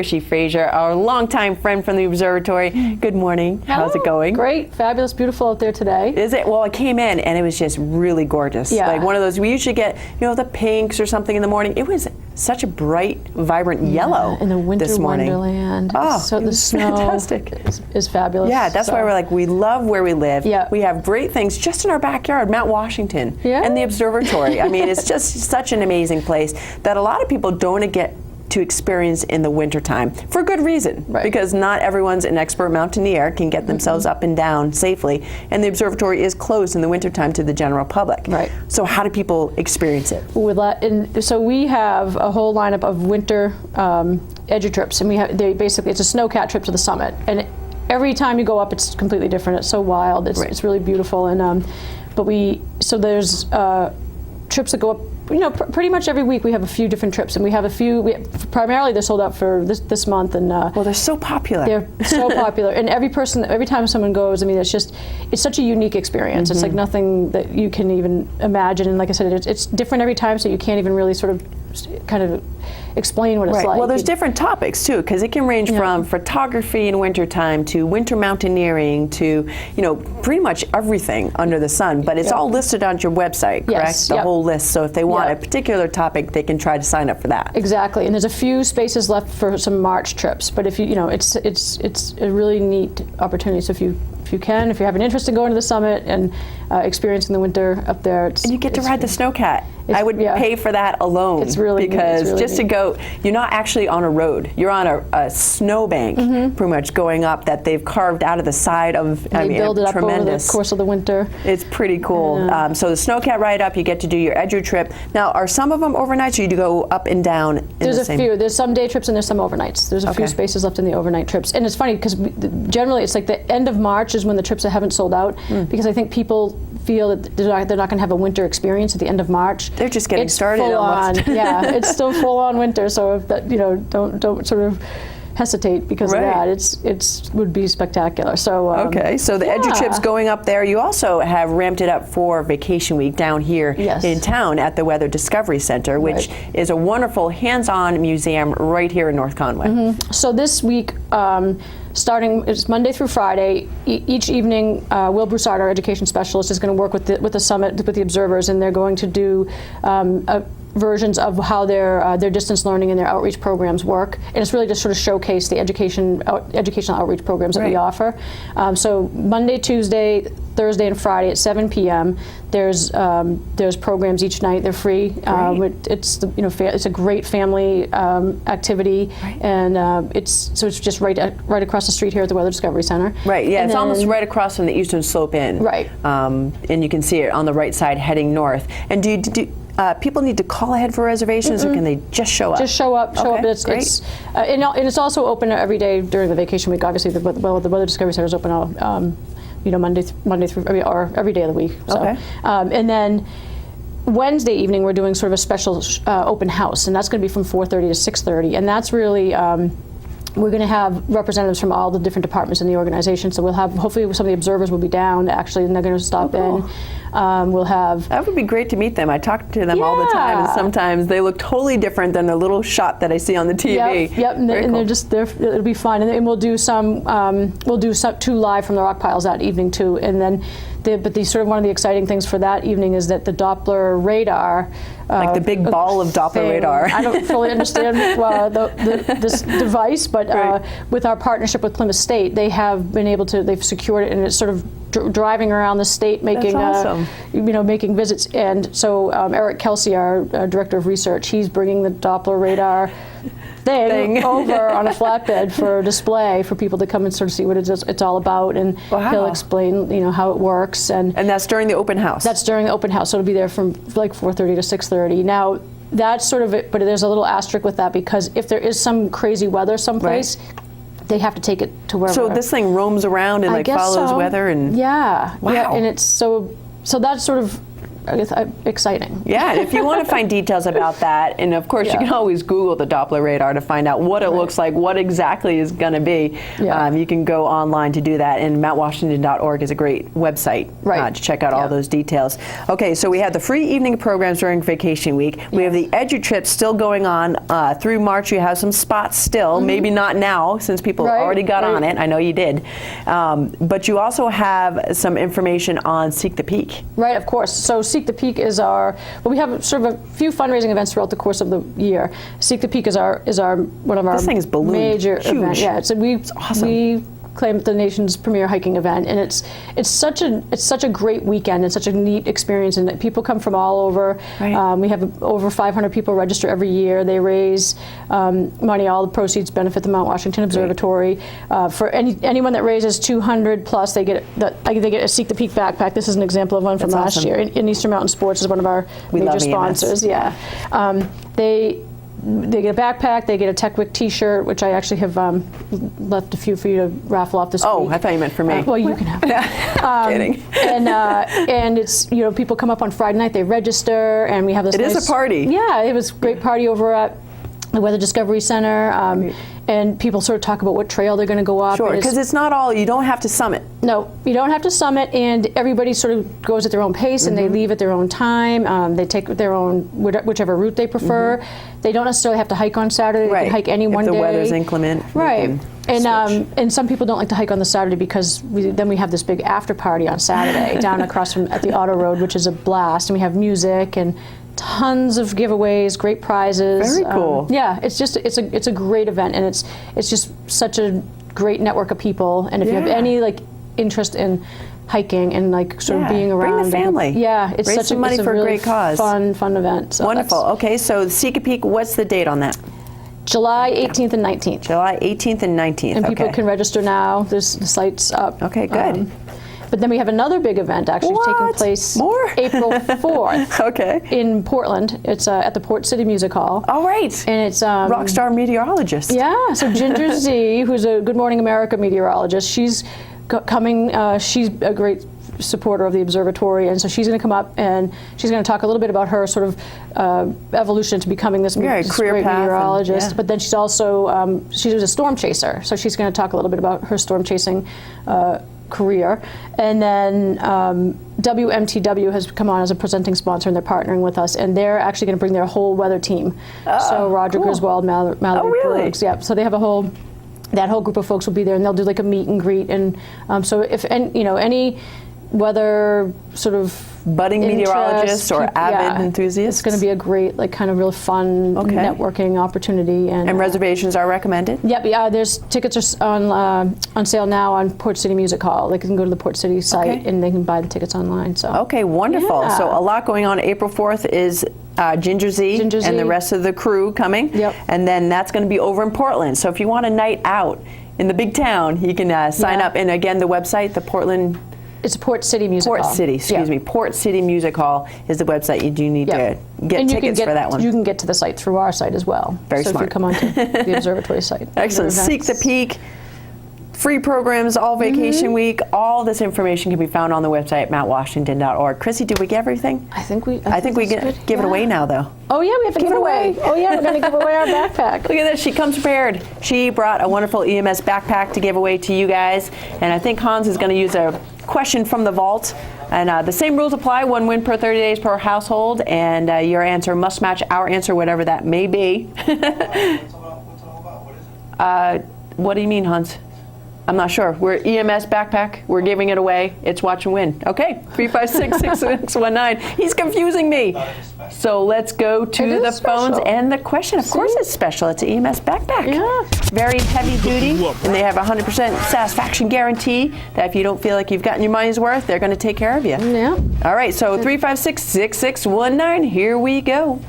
Krissy Fraser, our longtime friend from the Observatory. Good morning. How's it going? Great. Fabulous. Beautiful out there today. Is it? Well, I came in and it was just really gorgeous. Yeah. Like one of those, we usually get, the pinks or something in the morning. It was such a bright, vibrant yellow in the winter this morning. Wonderland. Oh, so the snow fantastic. Is fabulous. Yeah, that's why we're like, we love where we live. Yeah. We have great things just in our backyard, Mount Washington and the Observatory. I mean, it's just such an amazing place that a lot of people don't get to experience in the wintertime for good reason, because not everyone's an expert mountaineer, can get themselves up and down safely, and the observatory is closed in the wintertime to the general public. Right. So how do people experience it? So we have a whole lineup of winter edge trips, and basically it's a snowcat trip to the summit, and every time you go up it's completely different. It's so wild. It's really beautiful, and so there's trips that go up. Pretty much every week we have a few different trips, and we have primarily they're sold out for this month, and well, they're so popular. They're so popular, and every time someone goes, I mean, it's such a unique experience. It's like nothing that you can even imagine, and like I said, it's different every time, so you can't even really sort of kind of explain what it's like. Well, there's different topics too, because it can range from photography in wintertime to winter mountaineering to, pretty much everything under the sun. But it's all listed on your website, correct? Yes. The whole list. So if they want a particular topic, they can try to sign up for that. Exactly. And there's a few spaces left for some March trips. But if it's a really neat opportunity. So if you have an interest in going to the summit and experiencing the winter up there, and you get to ride the snowcat. I would pay for that alone. It's really because really just to go, you're not actually on a road. You're on a snowbank, pretty much going up that they've carved out of the side of. They build it up over the course of the winter. It's pretty cool. So the snowcat ride up, you get to do your edge trip. Now, are some of them overnights, or you go up and down? There's a few. There's some day trips and there's some overnights. There's a few spaces left in the overnight trips, and it's funny because generally it's like the end of March is when the trips haven't sold out, because I think people feel that they're not going to have a winter experience at the end of March. They're just getting started almost. It's still full on winter. So if that, don't sort of hesitate because of that. It would be spectacular. So so the edge trips going up there. You also have ramped it up for Vacation Week down here in town at the Weather Discovery Center, which is a wonderful hands-on museum right here in North Conway. So this week, it's Monday through Friday. Each evening, Will Broussard, our education specialist, is going to work with the summit, with the observers, and they're going to do versions of how their distance learning and their outreach programs work, and it's really just sort of showcase the educational outreach programs that we offer. So Monday, Tuesday, Thursday, and Friday at 7 p.m. There's programs each night. They're free. It's a great family activity, and it's just right across the street here at the Weather Discovery Center. Right. Yeah. It's almost right across from the Eastern Slope Inn. Right. And you can see it on the right side heading north. And do people need to call ahead for reservations, or can they just show up? Just show up. Show up. And it's also open every day during the vacation week. Obviously, the Weather Discovery Center is open all, Monday through, or every day of the week. So, and then Wednesday evening we're doing sort of a special open house, and that's going to be from 4:30 to 6:30, and that's really. We're going to have representatives from all the different departments in the organization. So we'll have, hopefully some of the observers will be down actually, and they're going to stop in. We'll have. That would be great to meet them. I talk to them all the time, and sometimes they look totally different than the little shot that I see on the TV. Yep. And it'll be fun. And we'll do two live from the rock piles that evening too. And then, sort of one of the exciting things for that evening is that the Doppler radar. Like the big ball of Doppler radar. I don't fully understand this device, but with our partnership with Plymouth State, they've secured it, and it's sort of driving around the state making making visits. And so Eric Kelsey, our director of research, he's bringing the Doppler radar thing over on a flatbed for display for people to come and sort of see what it's all about, and he'll explain how it works. And that's during the open house. That's during the open house. So it'll be there from like 4:30 to 6:30. Now that's sort of it, but there's a little asterisk with that, because if there is some crazy weather someplace, they have to take it to wherever. So this thing roams around and follows weather, and and it's so that's sort of exciting. Yeah, and if you want to find details about that, and of course you can always Google the Doppler radar to find out what it looks like, what exactly is going to be. You can go online to do that, and mountwashington.org is a great website to check out all those details. Okay, so we have the free evening programs during vacation week. We have the EduTrip still going on through March. You have some spots still, maybe not now since people already got on it. I know you did. But you also have some information on Seek the Peak. Right, of course. So Seek the Peak is we have sort of a few fundraising events throughout the course of the year. Seek the Peak is one of our this thing is ballooned. Major Huge. events. Yeah, It's awesome. We claim it the nation's premier hiking event, and it's such a great weekend and such a neat experience, and people come from all over. We have over 500 people register every year. They raise money. All the proceeds benefit the Mount Washington Observatory. For anyone that raises 200 plus, they get a Seek the Peak backpack. This is an example of one from last year. In Eastern Mountain Sports is one of our major sponsors. They get a backpack, they get a TechWick t-shirt, which I actually have left a few for you to raffle off this week. Oh, I thought you meant for me. Well, you can have it. Kidding. And it's, people come up on Friday night, they register, and we have this It is a party. Yeah, it was a great party over at the Weather Discovery Center. And people sort of talk about what trail they're going to go up. Sure, because it's not all, you don't have to summit. No, you don't have to summit, and everybody sort of goes at their own pace, and they leave at their own time. They take their own, whichever route they prefer. They don't necessarily have to hike on Saturday. They can hike any one day. If the weather's inclement. Right. And some people don't like to hike on the Saturday because then we have this big after party on Saturday down across from at the Auto Road, which is a blast, and we have music and tons of giveaways, great prizes. Very cool. Yeah, it's a great event, and it's just such a great network of people. And if you have any interest in hiking and sort of being around, bring the family. It's raise such some money for a great cause. Fun event. So wonderful. Okay, so Seek a Peak. What's the date on that? July 18th and 19th. July 18th and 19th. And people can register now. The site's up. Okay, good. But then we have another big event actually taking place April 4th in Portland. It's at the Port City Music Hall. Oh, right. And it's rockstar meteorologist. Yeah, so Ginger Z, who's a Good Morning America meteorologist, she's coming. She's a great supporter of the observatory, and so she's going to come up and she's going to talk a little bit about her sort of evolution to becoming this great meteorologist. But then she's also she was a storm chaser, so she's going to talk a little bit about her storm chasing career. And then WMTW has come on as a presenting sponsor, and they're partnering with us, and they're actually going to bring their whole weather team. So Roger Griswold, Mallory Brooks, so they have that whole group of folks will be there, and they'll do a meet and greet. And so if any weather sort of budding meteorologists or avid enthusiasts, it's going to be a great kind of real fun networking opportunity. And reservations are recommended? Yep, there's tickets are on sale now on Port City Music Hall. They can go to the Port City site and they can buy the tickets online. So okay, wonderful. So a lot going on. April 4th is Ginger Z and the rest of the crew coming. Yep. And then that's going to be over in Portland. So if you want a night out in the big town, you can sign up. And again, the website, the Portland... It's Port City Music Hall. Port City Music Hall is the website. You do need to get tickets for that one. You can get to the site through our site as well. Very smart. So if you come onto the observatory site. Excellent. Seek the Peak. Free programs all vacation week. All this information can be found on the website at mountwashington.org. Krissy, did we get everything? I think we give it away now, though. Oh yeah, we have to give it away. Oh yeah, we're going to give away our backpack. Look at this. She comes prepared. She brought a wonderful EMS backpack to give away to you guys, and I think Hans is going to use a question from the vault. And the same rules apply. 1 win per 30 days per household, and your answer must match our answer, whatever that may be. What's it all about? What is it? What do you mean, Hans? I'm not sure. We're EMS backpack. We're giving it away. It's watch and win. Okay, 356-6619. He's confusing me. So let's go to the phones and the question. Of course it's special. It's an EMS backpack. Yeah. Very heavy duty, and they have a 100% satisfaction guarantee that if you don't feel like you've gotten your money's worth, they're going to take care of you. Yeah. All right, so 356-6619. Here we go.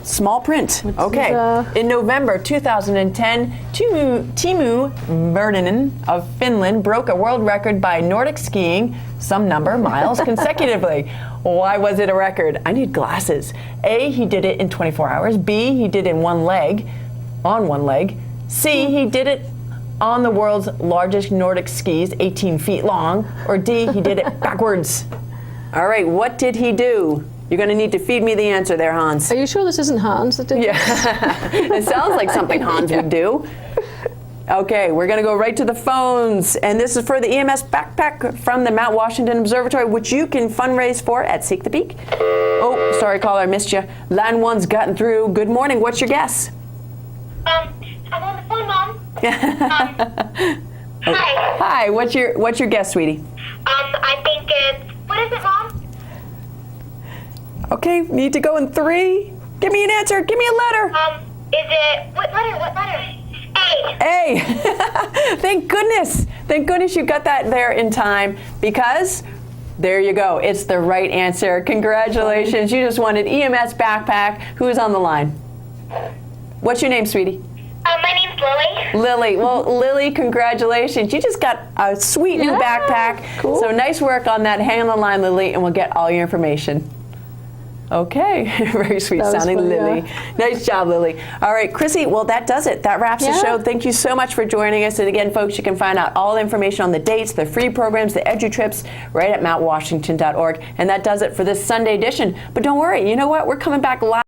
Small print. Okay. In November 2010, Teemu Virtanen of Finland broke a world record by Nordic skiing some number of miles consecutively. Why was it a record? I need glasses. A, he did it in 24 hours. B, he did it in on one leg. C, he did it on the world's largest Nordic skis, 18 feet long. Or D, he did it backwards. All right, what did he do? You're going to need to feed me the answer there, Hans. Are you sure this isn't Hans that did this? Yeah, it sounds like something Hans would do. Okay, we're going to go right to the phones. And this is for the EMS backpack from the Mount Washington Observatory, which you can fundraise for at Seek the Peak. Oh, sorry, caller, I missed you. Line 1's gotten through. Good morning. What's your guess? I'm on the phone, Mom. Hi. Hi, what's your guess, sweetie? I think it's, what is it, Mom? Okay, need to go in 3. Give me an answer. Give me a letter. Is it, what letter? A. A. Thank goodness. Thank goodness you got that there in time, because there you go. It's the right answer. Congratulations. You just won an EMS backpack. Who's on the line? What's your name, sweetie? My name's Lily. Lily. Well, Lily, congratulations. You just got a sweet new backpack. Cool. So nice work on that. Hang on the line, Lily, and we'll get all your information. Okay, very sweet sounding, fun, Lily. yeah. Nice job, Lily. All right, Krissy, well, that does it. That wraps the show. Thank you so much for joining us. And again, folks, you can find out all the information on the dates, the free programs, the edu-trips right at mountwashington.org. And that does it for this Sunday edition. But don't worry, you know what? We're coming back live.